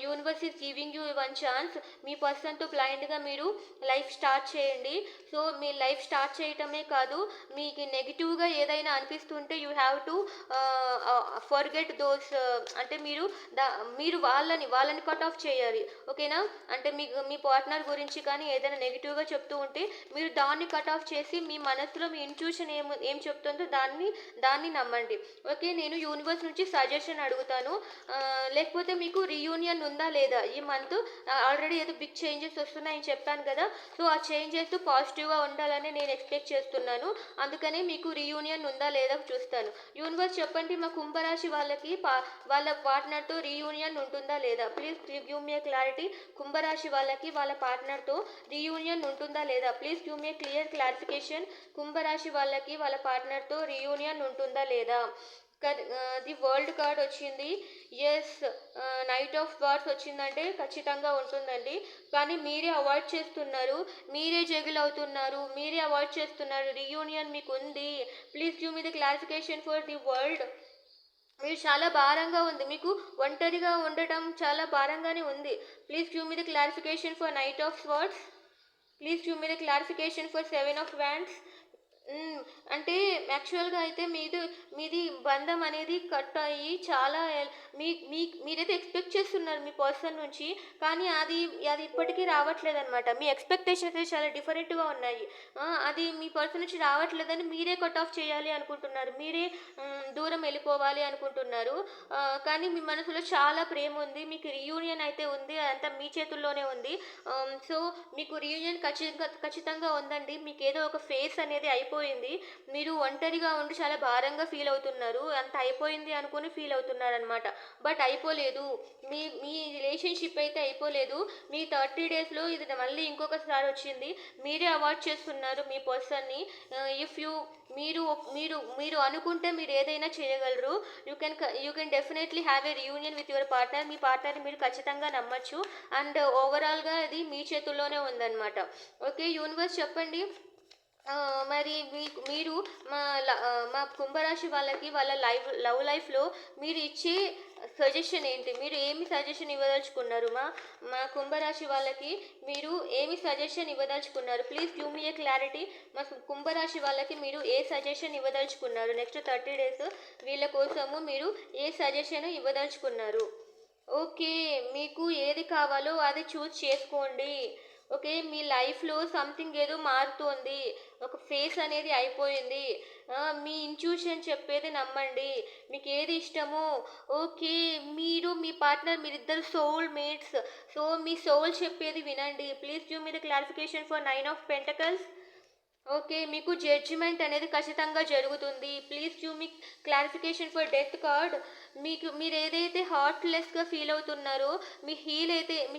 Universe is giving you one chance. మీ పర్సన్‌తో బ్లైండ్‌గా మీరు లైఫ్ స్టార్ట్ చేయండి. సో, మీ లైఫ్ స్టార్ట్ చేయటమే కాదు, మీకు నెగెటివ్‌గా ఏదైనా అనిపిస్తుంటే you have to forget those. అంటే మీరు వాళ్ళని కట్ ఆఫ్ చేయాలి. ఓకేనా? అంటే మీ పార్ట్నర్ గురించి కానీ ఏదైనా నెగెటివ్‌గా చెప్తూ ఉంటే మీరు దాన్ని కట్ ఆఫ్ చేసి మీ మనసులో మీ ఇంట్యూషన్ ఏం చెప్తుందో దాన్ని నమ్మండి. ఓకే. నేను యూనివర్స్ నుంచి సజెషన్ అడుగుతాను. లేకపోతే మీకు రీయూనియన్ ఉందా లేదా? ఈ మంత్ ఆల్రెడీ ఏదో బిగ్ చేంజెస్ వస్తున్నాయని చెప్పాను కదా! సో, ఆ చేంజెస్ పాజిటివ్‌గా ఉండాలని నేను ఎక్స్‌పెక్ట్ చేస్తున్నాను. అందుకనే మీకు రీయూనియన్ ఉందా లేదా చూస్తాను. యూనివర్స్ చెప్పండి, మా కుంభరాశి వాళ్ళకి వాళ్ళ పార్ట్నర్‌తో రీయూనియన్ ఉంటుందా లేదా? Please give me clarity. కుంభరాశి వాళ్ళకి వాళ్ళ పార్ట్నర్‌తో రీయూనియన్ ఉంటుందా లేదా? Please give me clear clarification. కుంభరాశి వాళ్ళకి వాళ్ళ పార్ట్నర్‌తో రీయూనియన్ ఉంటుందా లేదా? ది వరల్డ్ కార్డ్ వచ్చింది. యెస్. నైట్ ఆఫ్ వార్స్ వచ్చిందంటే ఖచ్చితంగా ఉంటుందండి. కానీ మీరే అవాయిడ్ చేస్తున్నారు. మీరే జగిల్ అవుతున్నారు. మీరే అవాయిడ్ చేస్తున్నారు. రీయూనియన్ మీకు ఉంది. Please give me the clarification for the world. మీరు చాలా భారంగా ఉంది. మీకు ఒంటరిగా ఉండటం చాలా భారంగానే ఉంది. Please give me the clarification for knight of swords. Please give me the clarification for 7 of wands. హ్మ్. అంటే యాక్చువల్‌గా అయితే మీది బంధం అనేది కట్ అయ్యి చాలా మీ మీ మీరైతే ఎక్స్‌పెక్ట్ చేస్తున్నారు మీ పర్సన్ నుంచి. కానీ అది ఇప్పటికి రావట్లేదనమాట. మీ ఎక్స్‌పెక్టేషన్స్ చాలా డిఫరెంట్‌గా ఉన్నాయి. అది మీ పర్సన్ నుంచి రావట్లేదని మీరే కట్ ఆఫ్ చేయాలి అనుకుంటున్నారు. మీరే దూరం వెళ్ళిపోవాలి అనుకుంటున్నారు. కానీ మీ మనసులో చాలా ప్రేముంది. మీకు రీయూనియన్ అయితే ఉంది. అదంతా మీ చేతుల్లోనే ఉంది. సో, మీకు రీయూనియన్ ఖచ్చితంగా ఉందండి. మీకేదో ఒక ఫేస్ అనేది అయిపోయింది. మీరు ఒంటరిగా ఉండి చాలా భారంగా ఫీల్ అవుతున్నారు. అంత అయిపోయింది అనుకోని ఫీల్ అవుతున్నారనమాట. బట్ అయిపోలేదు. మీ రిలేషన్‌షిప్ అయితే అయిపోలేదు. మీ 30 డేస్‌లో ఇది మళ్ళీ ఇంకొకసారి వచ్చింది. మీరే అవాయిడ్ చేస్తున్నారు మీ పర్సన్‌ని. ఇఫ్ యూ మీరు మీరు మీరు అనుకుంటే మీరేదైనా చేయగలరు. You can definitely have a reunion with your partner. మీ పార్ట్నర్‌ని మీరు ఖచ్చితంగా నమ్మొచ్చు. అండ్ ఓవరాల్‌గా అది మీ చేతుల్లోనే ఉందనమాట. ఓకే. యూనివర్స్ చెప్పండి. మరి మీరు మా కుంభరాశి వాళ్ళకి వాళ్ళ లవ్ లైఫ్‌లో మీరు ఇచ్చే సజెషన్ ఏంటి? మీరు ఏమి సజెషన్ ఇవ్వదలుచుకున్నారు? మా మా కుంభరాశి వాళ్ళకి మీరు ఏమి సజెషన్ ఇవ్వదలుచుకున్నారు? Please give me a clarity. మా కుంభరాశి వాళ్ళకి మీరు ఏ సజెషన్ ఇవ్వదలుచుకున్నారు? నెక్స్ట్ 30 డేస్ వీళ్ళ కోసము మీరు ఏ సజెషన్ ఇవ్వదలుచుకున్నారు? ఓకే. మీకు ఏది కావాలో అది చూజ్ చేసుకోండి. ఓకే. మీ లైఫ్‌లో సంథింగ్ ఏదో మారుతోంది. ఒక ఫేస్ అనేది అయిపోయింది. మీ ఇంట్యూషన్ చెప్పేది నమ్మండి. మీకేది ఇష్టమో ఓకే. మీ పార్ట్నర్ మీరిద్దరు సోల్ మేట్స్. సో, మీ సోల్ చెప్పేది వినండి. Please give me the clarification for 9 of pentacles. Okay. మీకు జడ్జిమెంట్ అనేది ఖచ్చితంగా జరుగుతుంది. Please give me clarification for death card. మీరేదైతే హార్ట్‌లెస్‌గా ఫీల్ అవుతున్నారో, మీ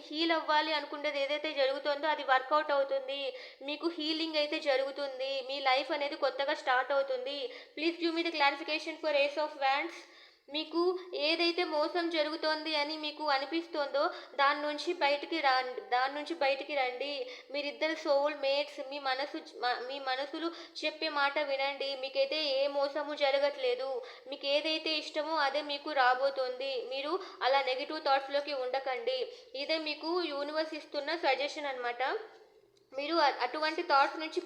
హీల్ అవ్వాలి అనుకునేది ఏదైతే జరుగుతుందో అది వర్కౌట్ అవుతుంది. మీకు హీలింగ్ అయితే జరుగుతుంది. మీ లైఫ్ అనేది కొత్తగా స్టార్ట్ అవుతుంది. Please give me the clarification for ace of wands. మీకు ఏదైతే మోసం జరుగుతోంది అని మీకు అనిపిస్తోందో దాని నుంచి బయటికి రండి. మీరిద్దరు సోల్ మేట్స్. మీ మనసులు చెప్పే మాట వినండి. మీకైతే ఏ మోసము జరగట్లేదు. మీకు ఏదైతే ఇష్టమో అదే మీకు రాబోతోంది. మీరు అలా నెగెటివ్ థాట్స్‌లోకి ఉండకండి. ఇదే మీకు యూనివర్స్ ఇస్తున్న సజెషన్ అనమాట. మీరు అటువంటి థాట్స్ నుంచి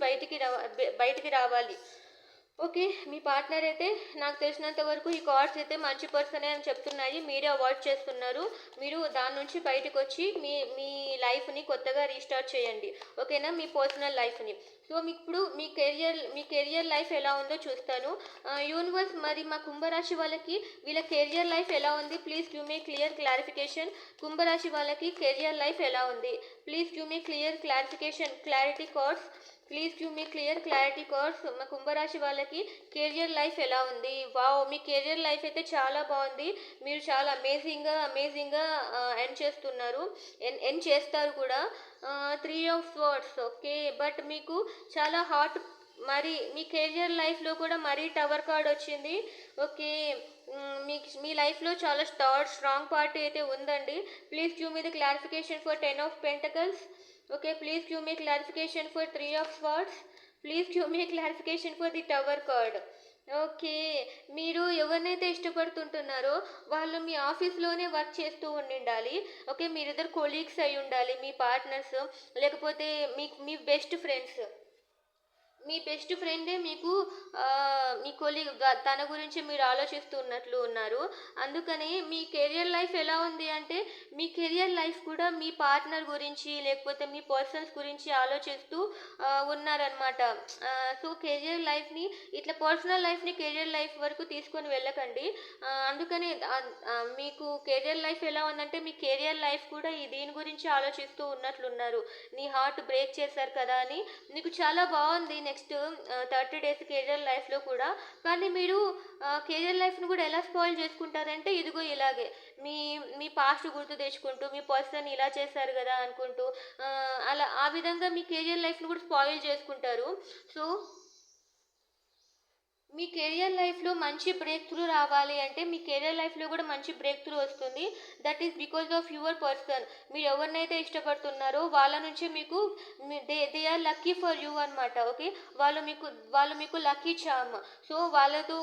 బయటికి రావాలి. ఓకే. మీ పార్ట్నర్ అయితే నాకు తెలిసినంత వరకు ఈ కార్డ్స్ అయితే మంచి పర్సనే అని చెప్తున్నాయి. మీరే అవాయిడ్ చేస్తున్నారు. మీరు దాని నుంచి బయటకొచ్చి మీ మీ లైఫ్‌ని కొత్తగా రీస్టార్ట్ చేయండి. ఓకేనా? మీ పర్సనల్ లైఫ్‌ని. సో, మీకిప్పుడు మీ కెరియర్ లైఫ్ ఎలా ఉందో చూస్తాను. యూనివర్స్ మరి మా కుంభరాశి వాళ్ళకి వీళ్ళ కెరియర్ లైఫ్ ఎలా ఉంది? Please give me clarification. కుంభరాశి వాళ్ళకి కెరియర్ లైఫ్ ఎలా ఉంది? Please give me clarity cards. Please give me clarity cards. మా కుంభరాశి వాళ్ళకి కెరియర్ లైఫ్ ఎలా ఉంది? వావ్! మీ కెరియర్ లైఫ్ అయితే చాలా బాగుంది. మీరు చాలా అమేజింగ్‌గా ఎండ్ చేస్తున్నారు. ఎండ్ చేస్తారు కూడా. 3 ఆఫ్ స్వర్డ్స్ ఓకే. బట్ మీకు చాలా హార్ట్ మరి మీ కెరియర్ లైఫ్‌లో కూడా మరీ టవర్ కార్డ్ వచ్చింది. ఓకే. మీ లైఫ్‌లో చాలా స్ట్రాంగ్ పార్టీ అయితే ఉందండి. Please give me the clarification for 10 of pentacles. Okay. Please give me clarification for 3 of swords. Please give me clarification for the tower card. Okay. మీరు ఎవరినైతే ఇష్టపడుతుంటున్నారో వాళ్ళు మీ ఆఫీస్‌లోనే వర్క్ చేస్తూ ఉండిండాలి. ఓకే. మీరిద్దరు కొలీగ్స్ అయ్యుండాలి. మీ పార్ట్నర్స్ లేకపోతే మీ బెస్ట్ ఫ్రెండ్స్. మీ బెస్ట్ ఫ్రెండే మీకు మీ కొలీగ్ తన గురించి మీరు ఆలోచిస్తూ ఉన్నట్లు ఉన్నారు. అందుకని మీ కెరియర్ లైఫ్ ఎలా ఉంది అంటే, మీ కెరియర్ లైఫ్ కూడా మీ పార్ట్నర్ గురించి, లేకపోతే మీ పర్సన్స్ గురించి ఆలోచిస్తూ ఉన్నారనమాట. సో, కెరియర్ లైఫ్‌ని ఇట్లా పర్సనల్ లైఫ్‌ని కెరియర్ లైఫ్ వరకు తీసుకొని వెళ్ళకండి. అందుకని మీకు కెరియర్ లైఫ్ ఎలా ఉందంటే, మీ కెరియర్ లైఫ్ కూడా దీని గురించి ఆలోచిస్తూ ఉన్నట్లున్నారు. నీ హార్ట్ బ్రేక్ చేశారు కదా అని నీకు చాలా బాగుంది నెక్స్ట్ 30 డేస్ కెరియర్ లైఫ్‌లో కూడా. కానీ మీరు కెరియర్ లైఫ్‌ని కూడా ఎలా స్పాయిల్ చేసుకుంటారంటే ఇదిగో ఇలాగే. మీ మీ పాస్ట్ గుర్తు తెచ్చుకుంటూ, మీ పర్సన్ ఇలా చేశారు గదా అనుకుంటూ అలా ఆ విధంగా మీ కెరియర్ లైఫ్‌ని కూడా స్పాయిల్ చేసుకుంటారు. సో మీ కెరియర్ లైఫ్‌లో మంచి బ్రేక్ త్రూ రావాలి అంటే, మీ కెరియర్ లైఫ్‌లో కూడా మంచి బ్రేక్ త్రూ వస్తుంది. That is because of your person. మీరు ఎవరినైతే ఇష్టపడుతున్నారో వాళ్ళ నుంచి మీకు they are lucky for you అనమాట. ఓకే. వాళ్ళు మీకు లక్కీ చార్మ్. సో వాళ్ళతో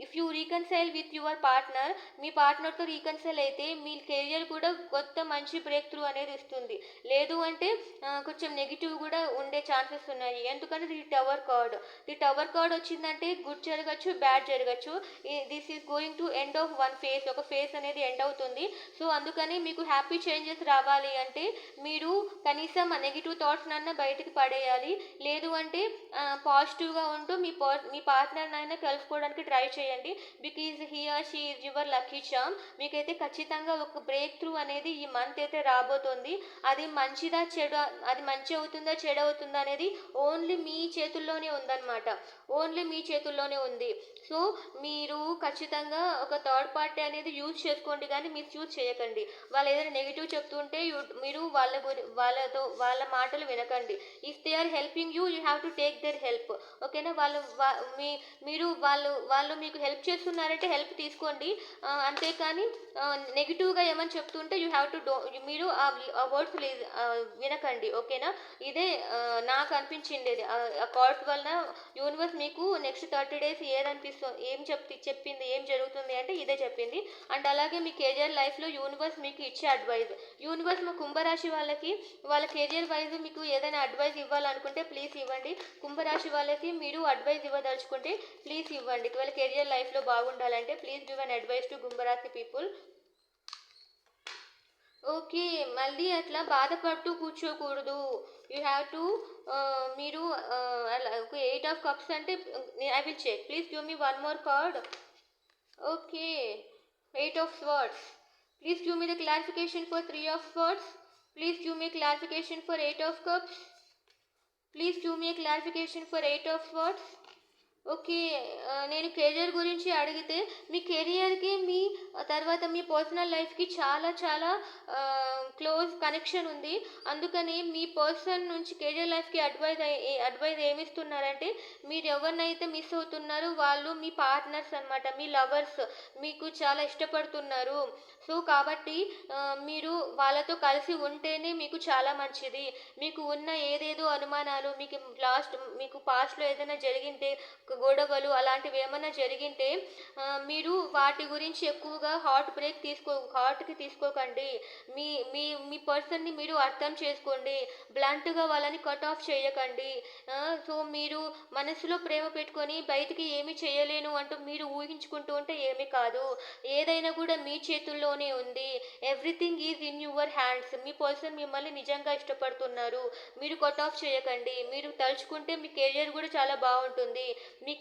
if you reconcile with your partner, మీ పార్ట్నర్తో రీకన్సైల్ అయితే మీ కెరియర్ కూడా కొత్త మంచి బ్రేక్ త్రూ అనేది ఇస్తుంది. లేదు అంటే కొంచెం నెగిటివ్ కూడా ఉండే ఛాన్సెస్ ఉన్నాయి. ఎందుకంటే ది టవర్ కార్డ్ వచ్చిందంటే గుడ్ జరగచ్చు, బ్యాడ్ జరగచ్చు. This is going to end of one phase. ఒక ఫేజ్ అనేది ఎండ్ అవుతుంది. సో అందుకని మీకు హ్యాపీ చేంజెస్ రావాలి అంటే మీరు కనీసం ఆ నెగిటివ్ థాట్స్ నన్న బయటికి పడేయాలి. లేదు అంటే పాజిటివ్గా ఉంటూ మీ పార్ట్నర్ అయినా కలుసుకోవడానికి ట్రై చేయండి. Because he or she is your lucky charm. మీకైతే ఖచ్చితంగా ఒక బ్రేక్ త్రూ అనేది ఈ మంత్ అయితే రాబోతోంది. అది మంచిదా చెడు, అది మంచి అవుతుందా చెడు అవుతుందా అనేది ఓన్లీ మీ చేతుల్లోనే ఉందన్నమాట. ఓన్లీ మీ చేతుల్లోనే ఉంది. సో మీరు ఖచ్చితంగా ఒక థర్డ్ పార్టీ అనేది యూజ్ చేసుకోండి, కానీ మిస్యూజ్ చేయకండి. వాళ్ళు ఏదైనా నెగిటివ్ చెప్తుంటే మీరు వాళ్ళ మాటలు వినకండి. If they are helping you, you have to take their help. ఓకేనా. వాళ్ళు మీకు హెల్ప్ చేస్తున్నారంటే హెల్ప్ తీసుకోండి. అంతేకాని నెగిటివ్గా ఏమని చెప్తుంటే యూ హ్యావ్ టు మీరు ఆ వర్డ్స్ వినకండి. ఓకేనా. ఇదే నాకు అనిపించిండేది. ఆ కార్డ్స్ వలన యూనివర్స్ మీకు నెక్స్ట్ 30 days చెప్పింది, ఏం జరుగుతుంది అంటే ఇదే చెప్పింది. అండ్ అలాగే మీ కెరియర్ లైఫ్లో యూనివర్స్ మీకు ఇచ్చే అడ్వైజ్. యూనివర్స్ మా కుంభరాశి వాళ్ళకి వాళ్ళ కెరియర్ వైజ్ మీకు ఏదైనా అడ్వైజ్ ఇవ్వాలనుకుంటే ప్లీజ్ ఇవ్వండి. కుంభరాశి వాళ్ళకి మీరు అడ్వైజ్ ఇవ్వదలుచుకుంటే ప్లీజ్ ఇవ్వండి. ఒకవేళ కెరియర్ లైఫ్లో బాగుండాలంటే please give an advice to కుంభరాశి పీపుల్. ఓకే. మళ్ళీ అట్లా బాధపడుతూ కూర్చోకూడదు. యూ హ్యావ్ టు మీరు అలా ఓకే. 8 of cups అంటే I will check. Please give me one more card. Okay. 8 of swords. Please give me the clarification for 3 of swords. Please give me clarification for 8 of cups. Please give me a clarification for 8 of swords. Okay. నేను కెరియర్ గురించి అడిగితే మీ కెరియర్కి తర్వాత మీ పర్సనల్ లైఫ్కి చాలా చాలా క్లోజ్ కనెక్షన్ ఉంది. అందుకని మీ పర్సన్ నుంచి కెరియర్ లైఫ్కి అడ్వైజ్ ఏమిస్తున్నారంటే, మీరు ఎవరినైతే మిస్ అవుతున్నారో వాళ్ళు మీ పార్ట్నర్స్ అనమాట, మీ లవర్స్. మీకు చాలా ఇష్టపడుతున్నారు. సో కాబట్టి మీరు వాళ్ళతో కలిసి ఉంటేనే మీకు చాలా మంచిది. మీకు ఉన్న ఏదేదో అనుమానాలు, మీకు పాస్ట్లో ఏదైనా జరిగింటే గొడవలు అలాంటివి ఏమైనా జరిగింటే మీరు వాటి గురించి ఎక్కువగా హార్ట్కి తీసుకోకండి. మీ మీ మీ పర్సన్ని మీరు అర్థం చేసుకోండి. బ్లంట్గా వాళ్ళని కట్ ఆఫ్ చేయకండి. సో మీరు మనసులో ప్రేమ పెట్టుకొని బయటికి ఏమి చేయలేను అంటూ మీరు ఊహించుకుంటూ ఉంటే ఏమీ కాదు. ఏదైనా కూడా మీ చేతుల్లోనే ఉంది. Everything is in your hands. Me person మిమ్మల్ని నిజంగా ఇష్టపడుతున్నారు. మీరు కట్ ఆఫ్ చేయకండి. మీరు తలుచుకుంటే మీ కెరియర్ కూడా చాలా బాగుంటుంది. మీ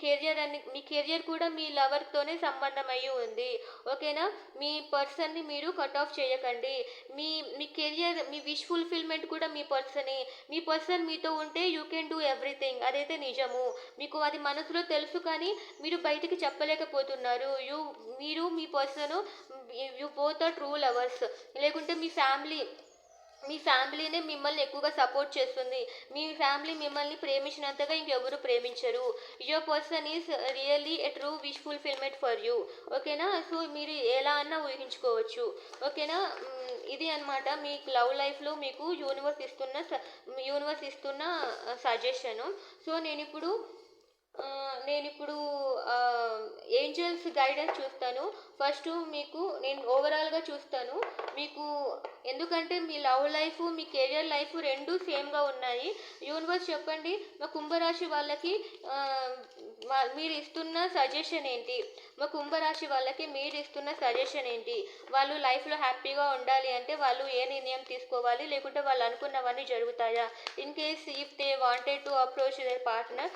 కెరియర్ కూడా మీ లవర్తోనే సంబంధం అయ్యి ఉంది. ఓకేనా. మీ పర్సన్ని మీరు కట్ ఆఫ్ చేయకండి. మీ కెరియర్, మీ విష్ ఫుల్ఫిల్మెంట్ కూడా మీ పర్సన్ మీతో ఉంటే యూ కెన్ డూ ఎవ్రీథింగ్. అదైతే నిజము. మీకు అది మనసులో తెలుసు, కానీ మీరు బయటికి చెప్పలేకపోతున్నారు. మీరు మీ person, you both are true lovers. లేకుంటే మీ ఫ్యామిలీనే మిమ్మల్ని ఎక్కువగా సపోర్ట్ చేస్తుంది. మీ ఫ్యామిలీ మిమ్మల్ని ప్రేమించినంతగా ఇంకెవరు ప్రేమించరు. Your person is really a true wish fulfilment for you. ఓకేనా. సో మీరు ఎలా అన్నా ఊహించుకోవచ్చు. ఓకేనా. ఇది అనమాట మీ లవ్ లైఫ్లో మీకు యూనివర్స్ ఇస్తున్న సజెషను. సో నేనిప్పుడు ఏంజల్స్ గైడెన్స్ చూస్తాను. ఫస్ట్ నేను ఓవరాల్గా చూస్తాను మీకు. ఎందుకంటే మీ లవ్ లైఫ్, మీ కెరియర్ లైఫ్ రెండు సేమ్గా ఉన్నాయి. యూనివర్స్ చెప్పండి, మా కుంభరాశి వాళ్ళకి మీరు ఇస్తున్న సజెషన్ ఏంటి? మా కుంభరాశి వాళ్ళకి మీరు ఇస్తున్న సజెషన్ ఏంటి? వాళ్ళు లైఫ్లో హ్యాపీగా ఉండాలి అంటే వాళ్ళు ఏ నిర్ణయం తీసుకోవాలి? లేకుంటే వాళ్ళు అనుకున్నవన్నీ జరుగుతాయా? In case if they wanted to approach their partner,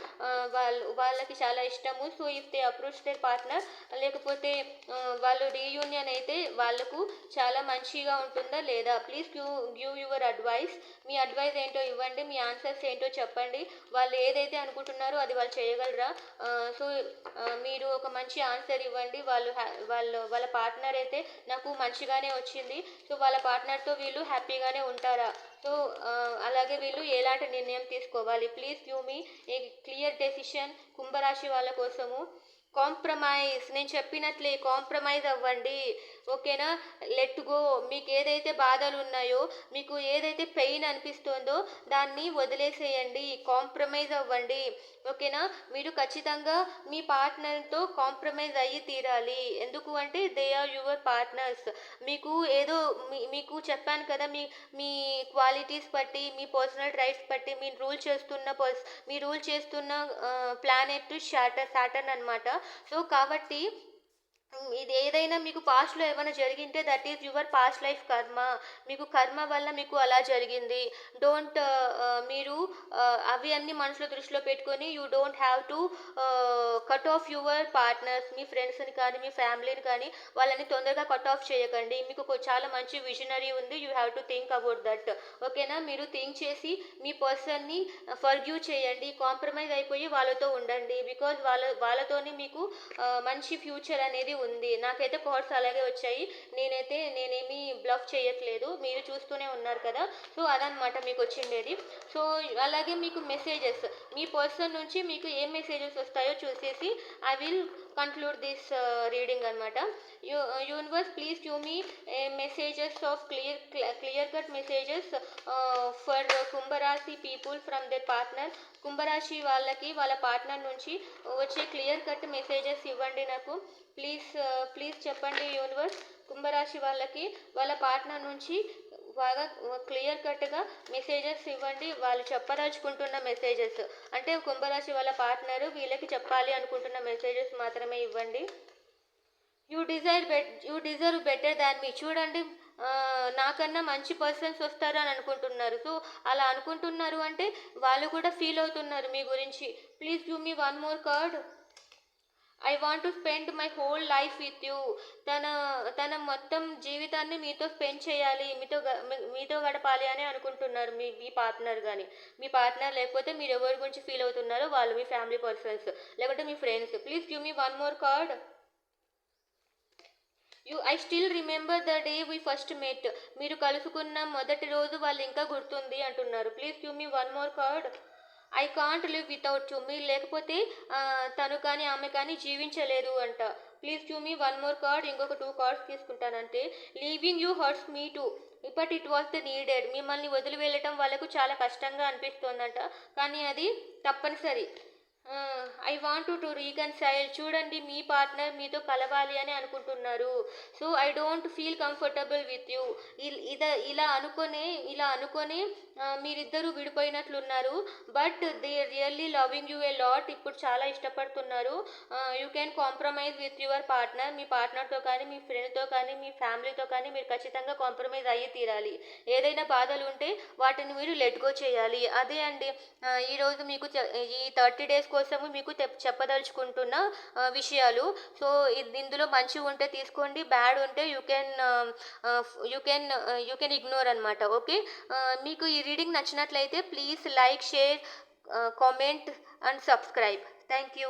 వాళ్ళకి చాలా ఇష్టము. So if they approach their partner, లేకపోతే వాళ్ళు రీయూనియన్ అయితే వాళ్ళకు చాలా మంచిగా ఉంటుందా లేదా? Please give your advice. మీ అడ్వైస్ ఏంటో ఇవ్వండి. మీ ఆన్సర్స్ ఏంటో చెప్పండి. వాళ్ళు ఏదైతే అనుకుంటున్నారో అది వాళ్ళు చేయగలరా? సో మీరు ఒక మంచి ఆన్సర్ ఇవ్వండి. వాళ్ళ పార్ట్నర్ అయితే నాకు మంచిగానే వచ్చింది. సో వాళ్ళ పార్ట్నర్తో వీళ్ళు హ్యాపీగానే ఉంటారా? సో అలాగే వీళ్ళు ఎలాంటి నిర్ణయం తీసుకోవాలి? Please give me A clear decision కుంభరాశి కుంభరాశి వాళ్ళ కోసము కాంప్రమైజ్, నేను చెప్పినట్లే కాంప్రమైజ్ అవ్వండి. ఓకేనా? Let go. మీకు ఏదైతే బాధలు ఉన్నాయో, మీకు ఏదైతే పెయిన్ అనిపిస్తుందో దాన్ని వదిలేసేయండి. కాంప్రమైజ్ అవ్వండి. ఓకేనా? మీరు ఖచ్చితంగా మీ పార్ట్నర్తో కాంప్రమైజ్ అయ్యి తీరాలి. ఎందుకు అంటే దే ఆర్ యువర్ పార్ట్నర్స్. మీకు ఏదో మీకు చెప్పాను కదా, మీ మీ క్వాలిటీస్ బట్టి, మీ పర్సనల్ రైట్స్ బట్టి మీ రూల్ చేస్తున్న ప్లానెట్ సాటర్న్ అనమాట. సో కాబట్టి ఇది ఏదైనా మీకు పాస్ట్లో ఏమైనా జరిగింటే that is your past life karma. మీకు కర్మ వల్ల మీకు అలా జరిగింది. డోంట్ మీరు అవి అన్ని మనసులో దృష్టిలో పెట్టుకొని you don't have to cut off your partners. మీ ఫ్రెండ్స్ని కానీ మీ ఫ్యామిలీని కానీ వాళ్ళని తొందరగా కట్ ఆఫ్ చేయకండి. మీకు చాలా మంచి విజనరీ ఉంది. You have to think about that. ఓకేనా? మీరు థింక్ చేసి మీ పర్సన్ని ఫర్గ్యూ చేయండి. కాంప్రమైజ్ అయిపోయి వాళ్ళతో ఉండండి. బికాజ్ వాళ్ళతోని మీకు మంచి ఫ్యూచర్ అనేది ఉంది. నాకైతే కార్డ్స్ అలాగే వచ్చాయి. నేనేమి బ్లఫ్ చేయట్లేదు, మీరు చూస్తూనే ఉన్నారు కదా. సో అదనమాట మీకు వచ్చిండేది. సో అలాగే మీకు మెసేజెస్, మీ పర్సన్ నుంచి మీకు ఏం మెసేజెస్ వస్తాయో చూసేసి I will conclude this reading అనమాట. Universe please give me messages of clear cut messages for కుంభరాశి పీపుల్ ఫ్రమ్ ద పార్ట్నర్. కుంభరాశి వాళ్ళకి వాళ్ళ పార్ట్నర్ నుంచి వచ్చే క్లియర్ కట్ మెసేజెస్ ఇవ్వండి నాకు. ప్లీజ్ చెప్పండి యూనివర్స్. కుంభరాశి వాళ్ళకి వాళ్ళ పార్ట్నర్ నుంచి బాగా క్లియర్ కట్గా మెసేజెస్ ఇవ్వండి. వాళ్ళు చెప్పదలుచుకుంటున్న మెసేజెస్ అంటే కుంభరాశి వాళ్ళ పార్ట్నరు వీళ్ళకి చెప్పాలి అనుకుంటున్న మెసేజెస్ మాత్రమే ఇవ్వండి. యూ డిజర్వ్ బెటర్ దాన్ మీ. చూడండి, నాకన్నా మంచి పర్సన్స్ వస్తారు అని అనుకుంటున్నారు. సో అలా అనుకుంటున్నారు అంటే వాళ్ళు కూడా ఫీల్ అవుతున్నారు మీ గురించి. Please give me one more card. I want to spend my whole life with you. తన మొత్తం జీవితాన్ని మీతో స్పెండ్ చేయాలి, మీతో గడపాలి అని అనుకుంటున్నారు మీ పార్ట్నర్. కానీ మీ పార్ట్నర్ లేకపోతే మీరు ఎవరి గురించి ఫీల్ అవుతున్నారో వాళ్ళు మీ ఫ్యామిలీ పర్సన్స్ లేకపోతే మీ friends. Please give me one more card. I still remember the day we first met. మీరు కలుసుకున్న మొదటి రోజు వాళ్ళు ఇంకా గుర్తుంది అంటున్నారు. Please give me one more card. I can't live without you. మీరు లేకపోతే తను కానీ ఆమె కానీ జీవించలేదు అంట. Please give me one more card. ఇంకొక 2 కార్డ్స్ తీసుకుంటానంటే leaving you hurts me too but it was the needed. మిమ్మల్ని వదిలి వెళ్ళటం వాళ్ళకు చాలా కష్టంగా అనిపిస్తోందంట, కానీ అది తప్పనిసరి. I want to reconcile. చూడండి, మీ పార్ట్నర్ మీతో కలవాలి అని అనుకుంటున్నారు. So I don't feel comfortable with you. ఇలా అనుకొని మీరిద్దరూ విడిపోయినట్లున్నారు. But they really loving you a lot. ఇప్పుడు చాలా ఇష్టపడుతున్నారు. You can compromise with your partner. మీ పార్ట్నర్తో కానీ మీ ఫ్రెండ్తో కానీ మీ ఫ్యామిలీతో కానీ మీరు ఖచ్చితంగా కాంప్రమైజ్ అయ్యి తీరాలి. ఏదైనా బాధలు ఉంటే వాటిని మీరు లెట్ గో చేయాలి. అదే అండి ఈరోజు మీకు ఈ 30 days కోసము మీకు చెప్పదలుచుకుంటున్న విషయాలు. సో ఇందులో మంచి ఉంటే తీసుకోండి, బ్యాడ్ ఉంటే యూ కెన్ ఇగ్నోర్ అనమాట. ఓకే, మీకు ఈ రీడింగ్ నచ్చినట్లయితే please like, share, comment and subscribe. Thank you.